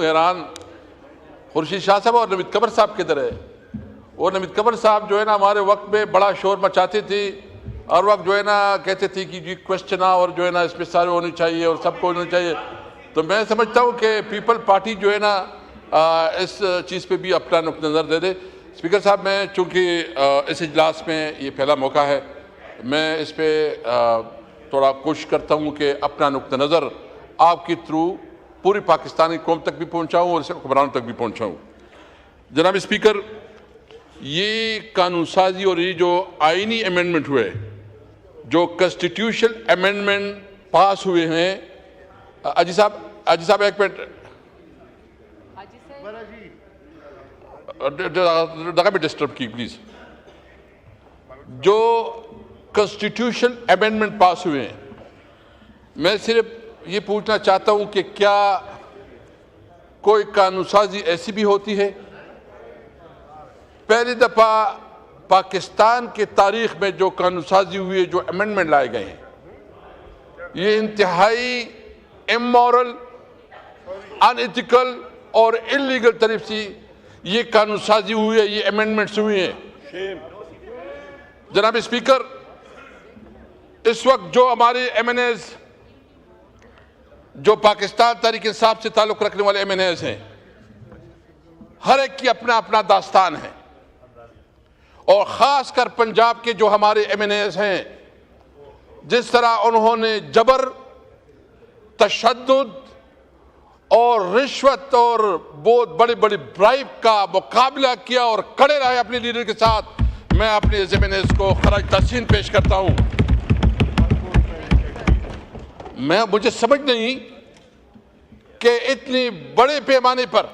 हैरान खुर्शीद शाह साहब और नवीद कबर साहब की तरह। वो नवीद कबर साहब जो है ना हमारे वक्त में बड़ा शोर मचाते थे और वक्त जो है ना कहते थे कि जी क्वेश्चन और जो है ना इसमें सारे होने चाहिए और सबको होना चाहिए। तो मैं समझता हूँ कि पीपल पार्टी जो है ना इस चीज़ पे भी अपना नुक्ता नज़र दे दे। स्पीकर साहब, मैं चूँकि इस इजलास में ये पहला मौका है, मैं इस पर थोड़ा कोशिश करता हूँ कि अपना नुक्ता नज़र आपके थ्रू पूरी पाकिस्तानी कौम तक भी पहुँचाऊँ और इसे हुक्मरानों तक भी पहुँचाऊँ। जनाब स्पीकर, ये कानून साजी और ये जो आइनी अमेंडमेंट हुए, जो कॉन्स्टिट्यूशनल अमेंडमेंट पास हुए हैं, अजी साहब एक मिनट में डिस्टर्ब की प्लीज। जो कॉन्स्टिट्यूशनल अमेंडमेंट पास हुए हैं, मैं सिर्फ ये पूछना चाहता हूं कि क्या कोई कानून साजी ऐसी भी होती है? पहली दफा पाकिस्तान के तारीख में जो कानून साजी हुई है, जो अमेंडमेंट लाए गए हैं, ये इंतहाई इमोरल, अनएथिकल और इलीगल तरफ से ये कानून साजी हुई है, ये अमेंडमेंट्स हुई हैं। जनाब स्पीकर, इस वक्त जो हमारे एमएनएज, जो पाकिस्तान तहरीक इंसाफ से ताल्लुक़ रखने वाले एमएनएज हैं, हर एक की अपना अपना दास्तान है। और ख़ासकर पंजाब के जो हमारे एमएनएज हैं, जिस तरह उन्होंने जबर, तशद्दुद और रिश्वत और बहुत बड़ी बड़ी ब्राइब का मुकाबला किया और खड़े रहे अपने लीडर के साथ, मैं अपने एमएनएज को खराज तहसीन पेश करता हूं। मुझे समझ नहीं कि इतनी बड़े पैमाने पर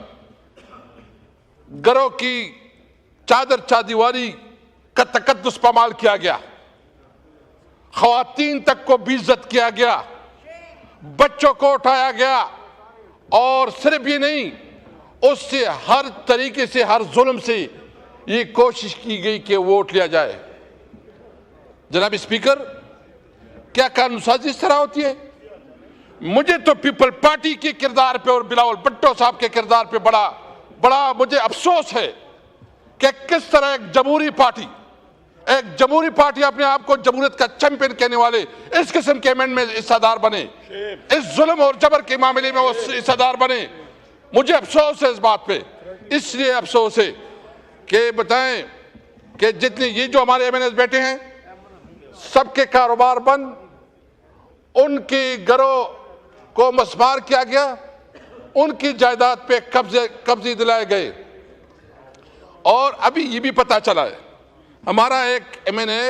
घरों की चादर चादीवारी का तकद्दुस पामाल किया गया, ख़वातीन तक को बेइज्जत किया गया, बच्चों को उठाया गया, और सिर्फ ये नहीं, उससे हर तरीके से, हर जुल्म से ये कोशिश की गई कि वोट लिया जाए। जनाब स्पीकर, क्या कानून साजी इस तरह होती है? मुझे तो पीपल पार्टी के किरदार पे और बिलावल भुट्टो साहब के किरदार पे बड़ा मुझे अफसोस है कि किस तरह एक जमहूरी पार्टी अपने आप को जमहूरियत का चैंपियन कहने वाले इस किस्म के अमेंडमेंट में हिस्सेदार बने, इस जुल्म और जबर के मामले में वो हिस्सेदार बने। मुझे अफसोस है इस बात पे। इसलिए अफसोस है कि बताएं कि जितने ये जो हमारे एमएनएस बैठे हैं, सबके कारोबार बंद, उनके घरों को मसमार किया गया, उनकी जायदाद पे कब्जे दिलाए गए। और अभी ये भी पता चला है, हमारा एक एमएनए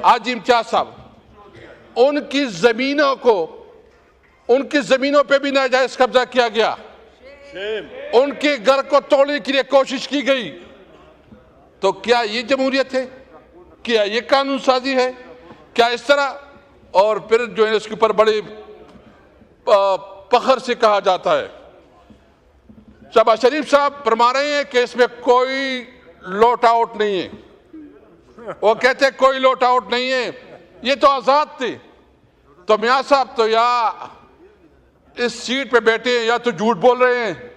हाजी इम्तियाज साहब, उनकी जमीनों पे भी नाजायज कब्जा किया गया, उनके घर को तोड़ने के लिए कोशिश की गई। तो क्या ये जमहूरियत है? क्या ये कानून साजी है? क्या इस तरह? और फिर जो है इसके ऊपर बड़े फख्र से कहा जाता है। शहबाज शरीफ साहब फरमा रहे हैं कि इसमें कोई लॉट आउट नहीं है। वो कहते हैं कोई लॉट आउट नहीं है, ये तो आजाद थे। तो मियां साहब तो या इस सीट पे बैठे हैं, या तो झूठ बोल रहे हैं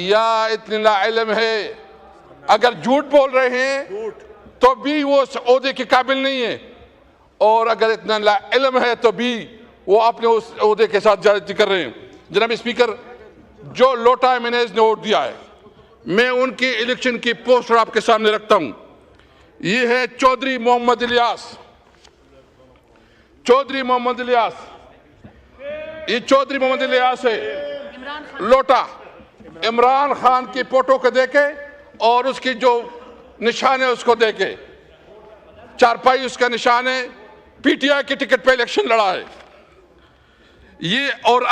या इतने लाइल्म है। अगर झूठ बोल रहे हैं तो भी वो उस ओहदे के काबिल नहीं है, और अगर इतना लाइल्म है तो भी वो अपने उस ओहदे के साथ ज्यादती कर रहे हैं। जनाब स्पीकर, जो लोटा एमएनएज ने वोट दिया है, मैं उनकी इलेक्शन की पोस्टर आपके सामने रखता हूं। ये है चौधरी मोहम्मद इलियास। ये चौधरी मोहम्मद इलियास है। लोटा इमरान खान की फोटो को देके और उसकी जो निशान है उसको देके, चारपाई उसका निशान है, पीटीआई के टिकट पे इलेक्शन लड़ा है ये। और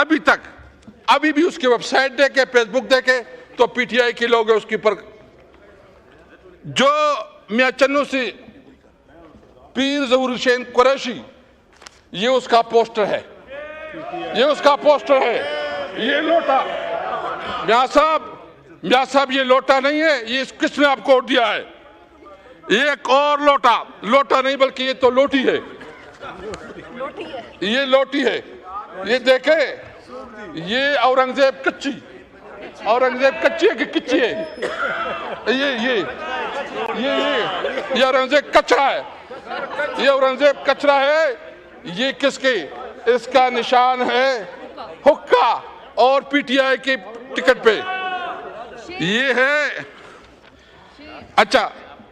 अभी भी उसकी वेबसाइट देके, फेसबुक देके, तो पीटीआई के लोग है उसके ऊपर। जो मियां चन्नू से पीर ज़हूर हुसैन कुरैशी, ये उसका पोस्टर है, ये लोटा। मियां साहब ये लोटा नहीं है, ये किसने आपको वोट दिया है? एक और लोटा नहीं बल्कि ये तो लोटी है, ये लोटी है। ये देखे ये औरंगजेब कच्ची है कि किच्ची है? ये औरंगजेब कचरा है, ये औरंगजेब कचरा है। ये किसके? इसका निशान है हुक्का और पीटीआई के टिकट पे। ये है, अच्छा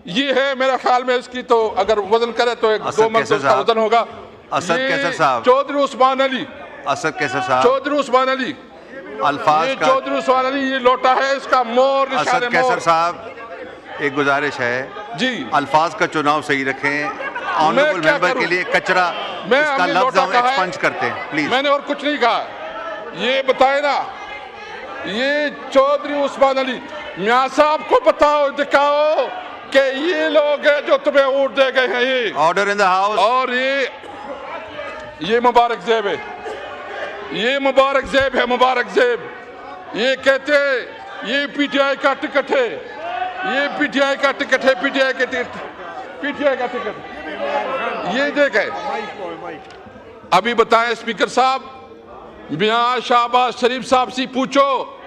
ये है मेरा ख्याल में इसकी तो अगर वजन करे तो 1-2 मन का वजन होगा। असद कैसर साहब, चौधरी उस्मान अली, असद कैसर साहब, चौधरी उस्मान अली, अल्फाज का चौधरी उस्मान अली, ये लोटा है, इसका मोर निशान है। असद कैसर साहब, एक गुजारिश है जी, अल्फाज का चुनाव सही रखें। ऑनरेबल मेंबर के लिए कचरा, इसका लफ्ज हम एक्सपंज करते हैं प्लीज। मैंने और कुछ नहीं कहा। ये बताए ना, ये चौधरी उस्मान अली, मियां साहब को बताओ, दिखाओ कि ये लोग हैं जो तुम्हें वोट दे गए हैं। ये ऑर्डर इन द हाउस। और ये मुबारक जेब है, ये मुबारक जेब है, मुबारक जेब। ये कहते ये पीटीआई का टिकट है, ये पीटीआई का टिकट है, पीटीआई का टिकट। ये देखे अभी बताएं स्पीकर साहब, मियां शहबाज शरीफ साहब से पूछो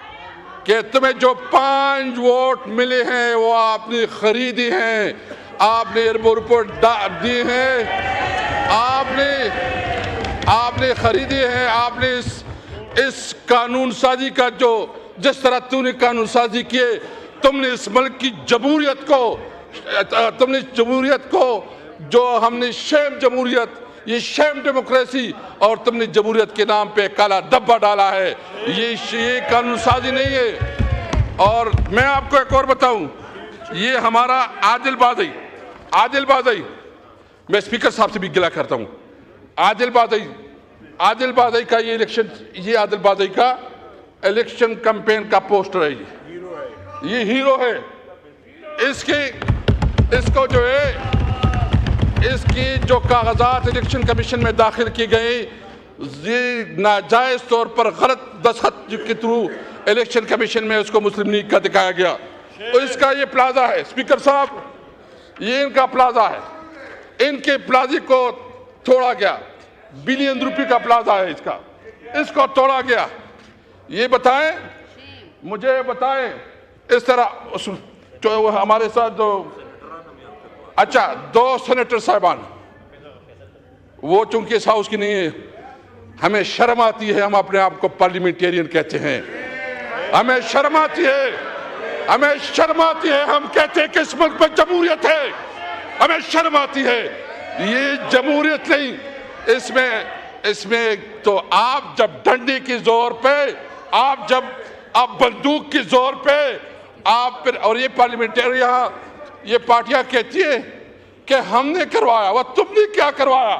कि तुम्हें जो 5 वोट मिले हैं वो आपने खरीदी हैं, आपने एयरपोर्ट पर दिए हैं, आपने खरीदी है। आपने इस कानून साजी का जो जिस तरह तूने कानून साजी किए, तुमने इस मुल्क की जमहूरियत को जो हमने शेम जमहूरियत, ये शेम डेमोक्रेसी, और तुमने जमहूरियत के नाम पे काला डब्बा डाला है। ये कानून साजी नहीं है। और मैं आपको एक और बताऊं, ये हमारा आदिल बादई, मैं स्पीकर साहब से भी गिला करता हूं। आदिल बादई का ये इलेक्शन, ये आदिल बादई का इलेक्शन कैंपेन का पोस्टर है। ये हीरो है। इसको जो है, इसकी जो कागजात इलेक्शन कमीशन में दाखिल की गई, ये नाजायज तौर पर गलत दस्तखत के थ्रू इलेक्शन कमीशन में उसको मुस्लिम लीग का दिखाया गया। तो इसका ये प्लाजा है स्पीकर साहब, ये इनका प्लाजा है। इनके प्लाजे को तोड़ा गया, बिलियन रुपए का प्लाजा है इसका, इसको तोड़ा गया। ये बताएं, मुझे बताएं, इस तरह जो हमारे साथ जो, अच्छा 2 सेनेटर साहबान, वो चूंकि इस हाउस की नहीं है, हमें शर्म आती है, हम अपने आप को पार्लियामेंटेरियन कहते हैं, हमें शर्म आती है, हम कहते हैं कि इस मुल्क में जमहूरियत है, हमें शर्म आती है। ये जमहूरियत नहीं, इसमें तो आप जब डंडे के जोर पे, आप बंदूक के जोर पे आप फिर, और ये पार्लियामेंटेरियन, ये पार्टियां कहती है कि हमने करवाया, वह तुमने क्या करवाया,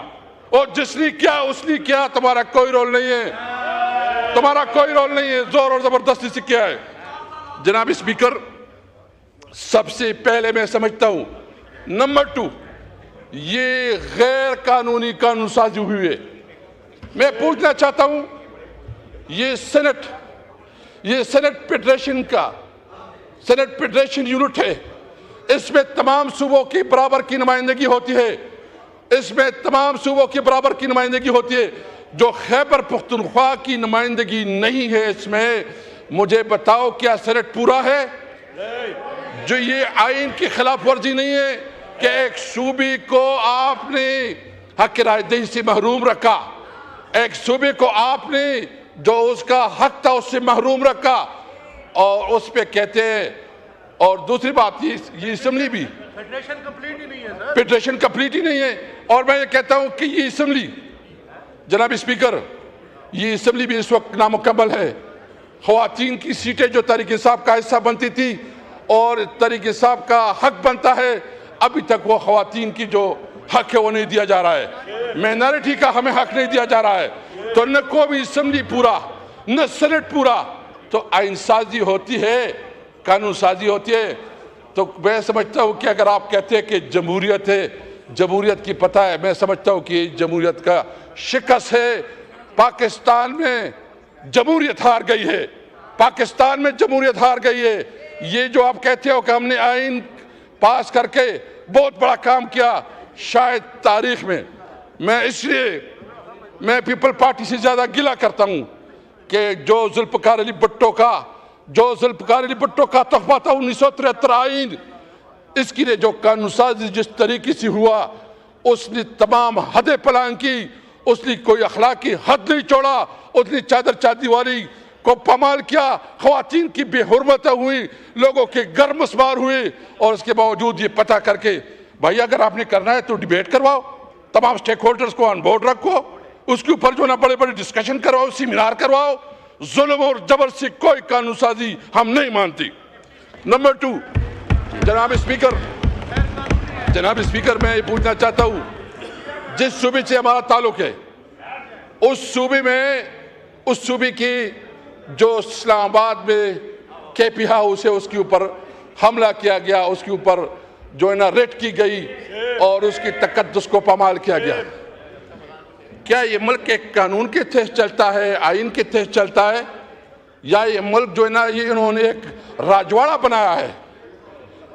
और जिसने क्या उसने क्या, तुम्हारा कोई रोल नहीं है, जोर और जबरदस्ती से किया है। जनाब स्पीकर, सबसे पहले मैं समझता हूं, नंबर 2, ये गैर कानूनी कानून साजी हुई है। मैं पूछना चाहता हूं, ये सेनेट फेडरेशन यूनिट है, इसमें तमाम सूबों की बराबर की नुमाइंदगी होती है, जो खैबर पख्तूनख्वा की नुमाइंदगी नहीं है इसमें। मुझे बताओ, क्या सेनेट पूरा है? जो ये आइन की खिलाफ वर्जी नहीं है कि एक सूबे को आपने हक रायदही से महरूम रखा, एक सूबे को आपने जो उसका हक था उससे महरूम रखा, और उस पे कहते हैं। और दूसरी बात, ये असेंबली भी फेडरेशन कंप्लीट ही नहीं है सर, फेडरेशन कंप्लीट ही नहीं है। और मैं ये कहता हूं कि ये असेंबली, जनाब स्पीकर, ये असेंबली भी इस वक्त नामुकम्मल है। ख्वातीन की सीटें जो तहरीक इंसाफ का हिस्सा बनती थी और तहरीक इंसाफ का हक बनता है, अभी तक वो ख्वातीन की जो हक है वो नहीं दिया जा रहा है। माइनॉरिटी का हमें हक नहीं दिया जा रहा है। तो न को भी असेंबली पूरा, न सेनेट पूरा। तो आइन साजी होती है, कानून साजी होती है। तो मैं समझता हूँ कि अगर आप कहते हैं कि जमहूरियत है, जमहूरियत की पता है, मैं समझता हूँ कि जमहूरियत का शिकस्त है। पाकिस्तान में जमहूरियत हार गई है, पाकिस्तान में जमहूरियत हार गई है। ये जो आप कहते हो कि हमने आइन पास करके बहुत बड़ा काम किया, शायद तारीख में, मैं इसलिए मैं पीपल पार्टी से ज़्यादा गिला करता हूँ कि जो जुल्फ़िकार अली भुट्टो का तोहफा था 1973 आइन, इसकी ने जो कानून साजी जिस तरीके से हुआ, उसने तमाम हदें पलान की, उसने कोई अखलाकी हद नहीं छोड़ा, उसने चादर चादीवारी को पामाल किया, ख़वातीन की बेहुरमत हुई, लोगों के घर मसमार हुए, और इसके बावजूद ये पता करके भाई अगर आपने करना है तो डिबेट करवाओ, तमाम स्टेक होल्डर्स को ऑन बोर्ड रखो, उसके ऊपर जो ना बड़े बड़े डिस्कशन करवाओ, सेमिनार करवाओ। जुल्म और जबर से कोई कानून साजी हम नहीं मानती। नंबर 2, जनाब स्पीकर मैं ये पूछना चाहता हूँ, जिस सूबे से हमारा ताल्लुक है उस सूबे की जो इस्लामाबाद में केपी हाउस है उसके ऊपर हमला किया गया, उसके ऊपर जो है ना रेड की गई और उसकी तकद्दुस को पामाल किया गया। क्या ये मुल्क एक कानून के तहत चलता है, आइन के तहत चलता है, या ये मुल्क जो है ना ये इन्होंने एक राजवाड़ा बनाया है,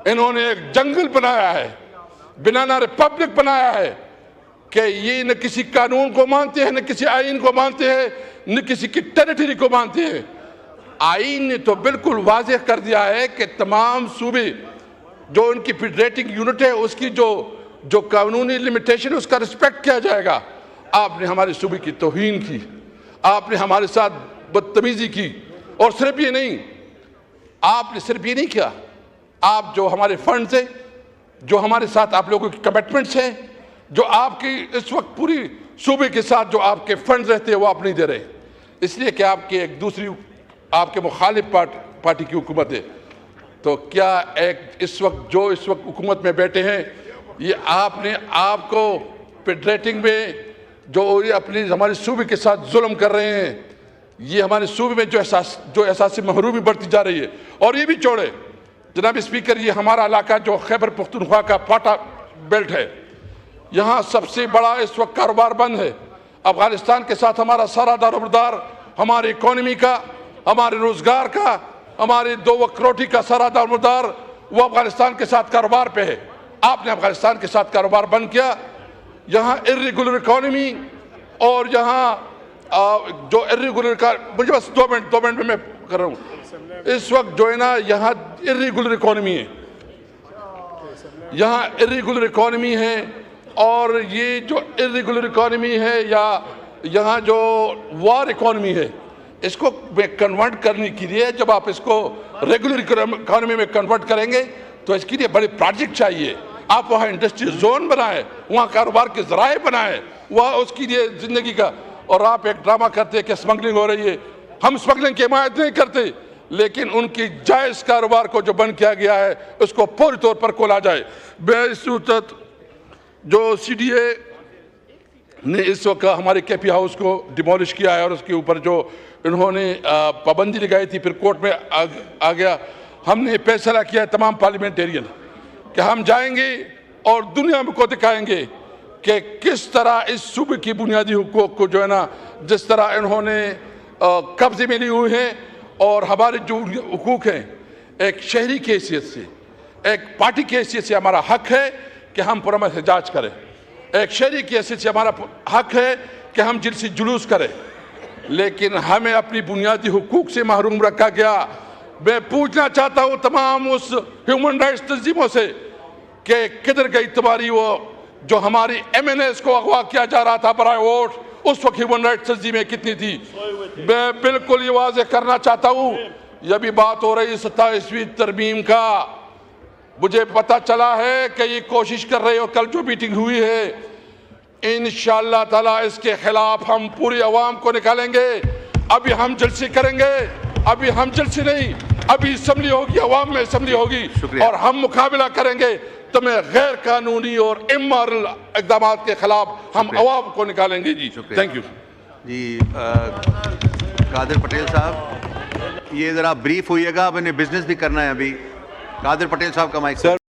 इन्होंने एक जंगल बनाया है, बनाना रिपब्लिक बनाया है कि ये न किसी कानून को मानते हैं, न किसी आइन को मानते हैं, न किसी की टेरिटरी को मानते हैं। आइन ने तो बिल्कुल वाज़ेह कर दिया है कि तमाम सूबे जो उनकी फेडरेटिंग यूनिट है उसकी जो कानूनी लिमिटेशन उसका रिस्पेक्ट किया जाएगा। आपने हमारे सूबे की तौहीन की, आपने हमारे साथ बदतमीजी की, और सिर्फ ये नहीं, आपने सिर्फ ये नहीं किया, आप जो हमारे फंड्स हैं, जो हमारे साथ आप लोगों की कमिटमेंट्स हैं, जो आपकी इस वक्त पूरी सूबे के साथ जो आपके फंड्स रहते हैं वो आप नहीं दे रहे, इसलिए कि आपकी एक दूसरी आपके मुखालिफ पार्टी की हुकूमत है। तो क्या इस वक्त हुकूमत में बैठे हैं, ये आपको फेडरेटिंग में जो ये अपनी हमारे सूबे के साथ जुल्म कर रहे हैं, ये हमारे सूबे में जो एहसास महरूमी बढ़ती जा रही है। और ये भी छोड़े जनाब स्पीकर, ये हमारा इलाका जो खैबर पख्तूनख्वा का पाटा बेल्ट है, यहाँ सबसे बड़ा इस वक्त कारोबार बंद है। अफगानिस्तान के साथ हमारा सारा दारोमदार, हमारी इकोनॉमी का, हमारे रोजगार का, हमारे 2 वक्त रोटी का सारा दारोमदार वो अफगानिस्तान के साथ कारोबार पे है। आपने अफगानिस्तान के साथ कारोबार बंद किया। यहाँ इर्रेगुलर इकोनॉमी और यहाँ जो इर्रेगुलर का, मुझे बस 2 मिनट में मैं कर रहा हूँ। इस वक्त जो है ना यहाँ इर्रेगुलर इकोनॉमी है, यहाँ इर्रेगुलर इकोनॉमी है, और ये जो इर्रेगुलर इकोनॉमी है या यहाँ जो वार इकोनॉमी है, इसको कन्वर्ट करने के लिए जब आप इसको रेगुलर इकोनॉमी में कन्वर्ट करेंगे तो इसके लिए बड़े प्रोजेक्ट चाहिए। आप वहाँ इंडस्ट्रियल जोन बनाएं, वहाँ कारोबार के ज़राए बनाएं, वहाँ उसके लिए ज़िंदगी का। और आप एक ड्रामा करते हैं कि स्मगलिंग हो रही है। हम स्मगलिंग की हिमायत नहीं करते, लेकिन उनकी जायज़ कारोबार को जो बंद किया गया है उसको पूरी तौर पर खोला जाए। बेसूरत जो CDA ने इस वक्त हमारे केपी हाउस को डिमोलिश किया है और उसके ऊपर जो इन्होंने पाबंदी लगाई थी, फिर कोर्ट में आ गया, हमने फैसला किया तमाम पार्लियामेंटेरियन कि हम जाएंगे और दुनिया को दिखाएंगे कि किस तरह इस सूबे की बुनियादी हुकूक को जो है ना, जिस तरह इन्होंने कब्जे में ली हुई हैं, और हमारे जो हुकूक हैं, एक शहरी की हैसियत से, एक पार्टी की हैसियत से हमारा हक है कि हम पुरअमन एहतजाज करें। एक शहरी की हैसियत से हमारा हक है कि हम जिलसी जुलूस करें, लेकिन हमें अपनी बुनियादी हुकूक से महरूम रखा गया। मैं पूछना चाहता हूँ तमाम उस ह्यूमन राइट्स तंजीमों से कि किधर गई तुम्हारी वो जो हमारी MNAs को अगवा किया जा रहा था बराए वोट, उस वक्त ह्यूमन राइट्स तंजीमें कितनी थी? मैं बिल्कुल ये वाज़ेह करना चाहता हूँ, यह भी बात हो रही 27वीं तरमीम का, मुझे पता चला है कि ये कोशिश कर रहे हो। कल जो मीटिंग हुई है, इंशाअल्लाह ताला इसके खिलाफ हम पूरी अवाम को निकालेंगे। अभी हम जलसे करेंगे, अभी हम जलसे नहीं, अभी असम्बली होगी, अवाम में असम्बली होगी, और हम मुकाबला करेंगे। तो मैं गैर कानूनी और इमोरल इक़दाम के खिलाफ हम अवाम को निकालेंगे। जी थैंक यू जी। कादिर पटेल साहब, ये ज़रा ब्रीफ होइएगा, मैंने बिजनेस भी करना है अभी। कादिर पटेल साहब का माइक।